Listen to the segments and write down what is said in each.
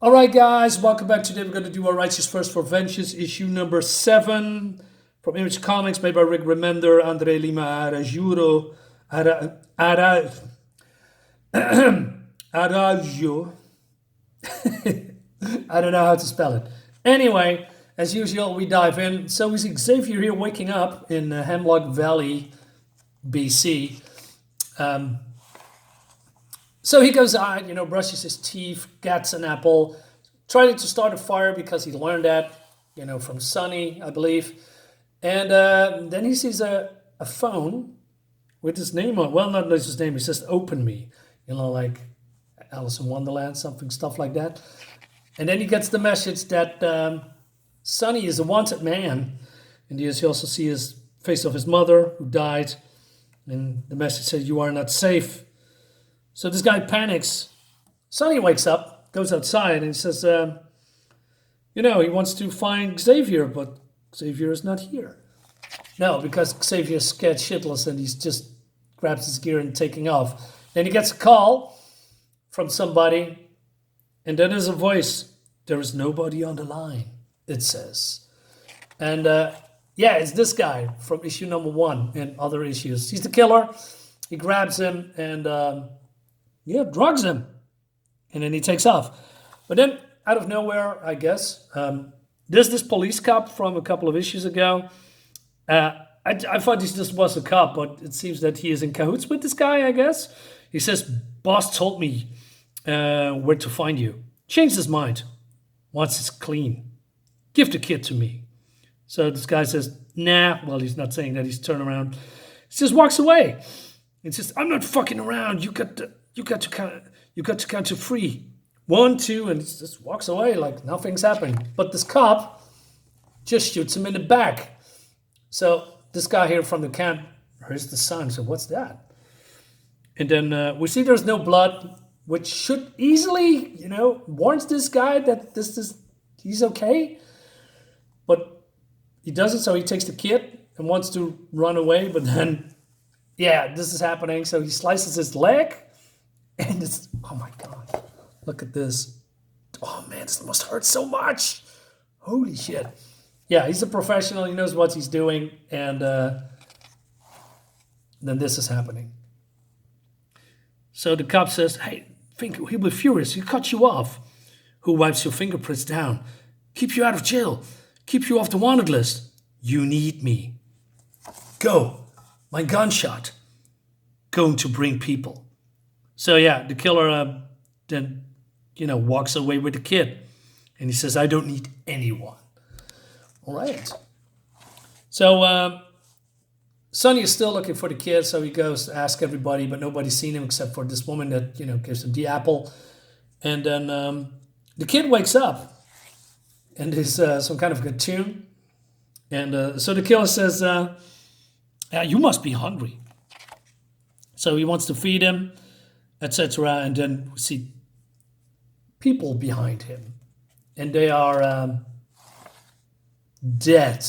All right, guys, welcome back. Today we're going to do our Righteous First for Vengeance, issue number 7 from Image Comics, made by Rick Remender, Andre Lima Araujo, Araujo. I don't know how to spell it. Anyway, as usual, we dive in. So we see Xavier here waking up in Hemlock Valley, BC. So he goes out, brushes his teeth, gets an apple, trying to start a fire because he learned that, from Sonny, I believe. And then he sees a phone with his name on. Well, not his name. He says, "Open me," like Alice in Wonderland, stuff like that. And then he gets the message that Sonny is a wanted man. And you also see his face of his mother who died. And the message says, "You are not safe." So this guy panics. Sonny wakes up, goes outside, and he says, he wants to find Xavier, but Xavier is not here. No, because Xavier's scared shitless and he's just grabs his gear and taking off. Then he gets a call from somebody, and then there's a voice. "There is nobody on the line," it says. And it's this guy from issue number 1 and other issues. He's the killer. He grabs him and drugs him. And then he takes off. But then, out of nowhere, I guess, there's this police cop from a couple of issues ago. I thought this just was a cop, but it seems that he is in cahoots with this guy, I guess. He says, "Boss told me where to find you. Changed his mind. Wants it clean. Give the kid to me." So this guy says, "Nah." Well, he's not saying that. He's turned around. He just walks away. He says, "I'm not fucking around. You got to count to 3. 1, 2, and he just walks away like nothing's happened. But this cop just shoots him in the back. So this guy here from the camp hears the sound. So what's that? And then we see there's no blood, which should easily, warns this guy that he's okay. But he doesn't. So he takes the kid and wants to run away. But then, this is happening. So he slices his leg. And it's, oh my God, look at this. Oh man, this must hurt so much. Holy shit. Yeah, he's a professional. He knows what he's doing. And then this is happening. So the cop says, "Hey, he'll be furious. He'll cut you off." "Who wipes your fingerprints down? Keep you out of jail. Keep you off the wanted list. You need me. Go. My gunshot. Going to bring people." So the killer then, walks away with the kid. And he says, "I don't need anyone." All right. So Sonny is still looking for the kid. So he goes to ask everybody, but nobody's seen him except for this woman that, gives him the apple. And then the kid wakes up. And there's some kind of cartoon. And so the killer says, "You must be hungry." So he wants to feed him, etc. And then we see people behind him. And they are dead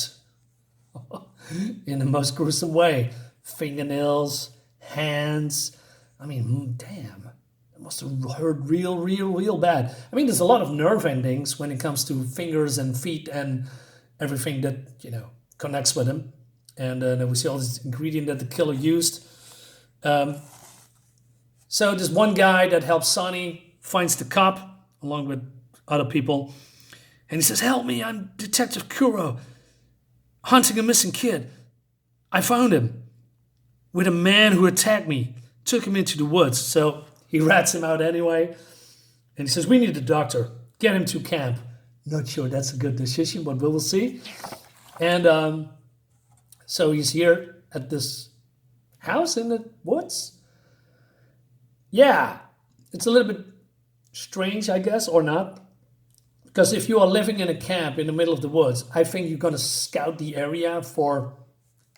in the most gruesome way. Fingernails, hands. I mean, damn. It must have hurt real bad. I mean, there's a lot of nerve endings when it comes to fingers and feet and everything that, connects with him. And then we see all this ingredient that the killer used. So this one guy that helps Sonny finds the cop along with other people. And he says, "Help me, I'm Detective Kuro, hunting a missing kid. I found him with a man who attacked me, took him into the woods." So he rats him out anyway. And he says, "We need a doctor. Get him to camp." Not sure that's a good decision, but we will see. And so he's here at this house in the woods. Yeah, it's a little bit strange, I guess, or not. Because if you are living in a camp in the middle of the woods, I think you're going to scout the area for,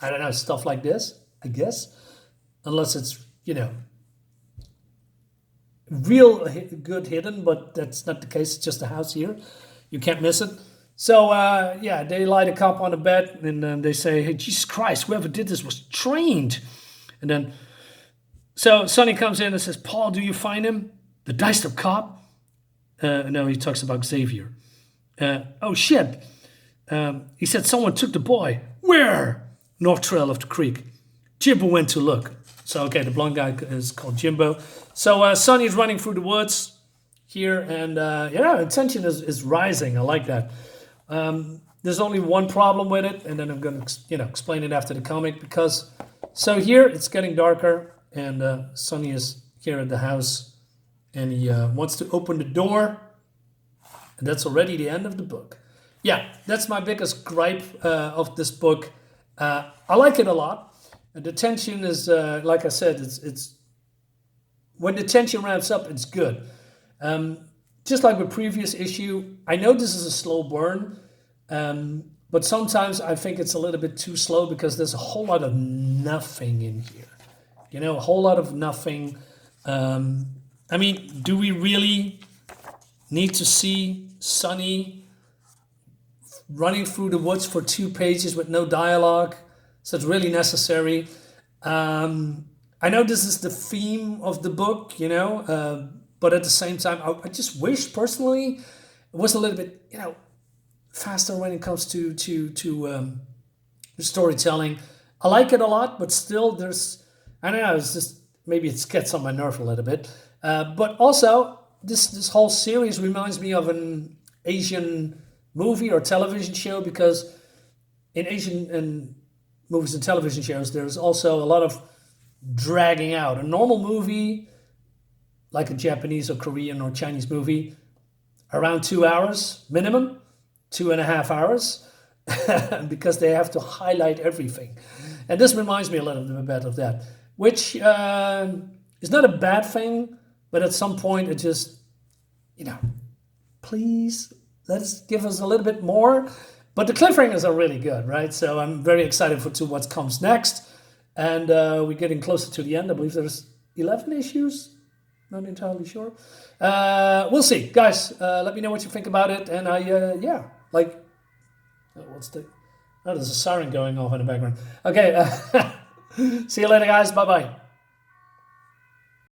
I don't know, stuff like this, I guess. Unless it's, real good hidden, but that's not the case. It's just a house here. You can't miss it. So, they lie the cop on the bed and they say, "Hey, Jesus Christ, whoever did this was trained." And then, so Sonny comes in and says, "Paul, do you find him? The diced up cop?" No, he talks about Xavier. Oh shit! He said someone took the boy. Where? North Trail of the Creek. Jimbo went to look. So okay, the blonde guy is called Jimbo. So Sonny is running through the woods here, and yeah, the tension is rising. I like that. There's only one problem with it, and then I'm going to explain it after the comic because so here it's getting darker, and Sonny is here at the house, and he wants to open the door, and that's already the end of the book. Yeah, that's my biggest gripe of this book. I like it a lot. The tension is, like I said, it's when the tension ramps up, it's good. Just like with previous issue, I know this is a slow burn, but sometimes I think it's a little bit too slow because there's a whole lot of nothing in here. A whole lot of nothing. I mean, do we really need to see Sonny running through the woods for 2 pages with no dialogue? So it's really necessary. I know this is the theme of the book, but at the same time, I just wish personally it was a little bit, faster when it comes to storytelling. I like it a lot, but still, I don't know, it's just maybe it gets on my nerve a little bit. But also, this whole series reminds me of an Asian movie or television show because in Asian and movies and television shows, there's also a lot of dragging out. A normal movie, like a Japanese or Korean or Chinese movie, around 2 hours minimum, 2.5 hours, because they have to highlight everything. And this reminds me a little bit of that, which is not a bad thing, but at some point it just, please, let's give us a little bit more. But the cliffhangers are really good, right? So I'm very excited to what comes next. And we're getting closer to the end. I believe there's 11 issues. Not entirely sure. We'll see. Guys, let me know what you think about it. And there's a siren going off in the background. Okay. See you later, guys. Bye-bye.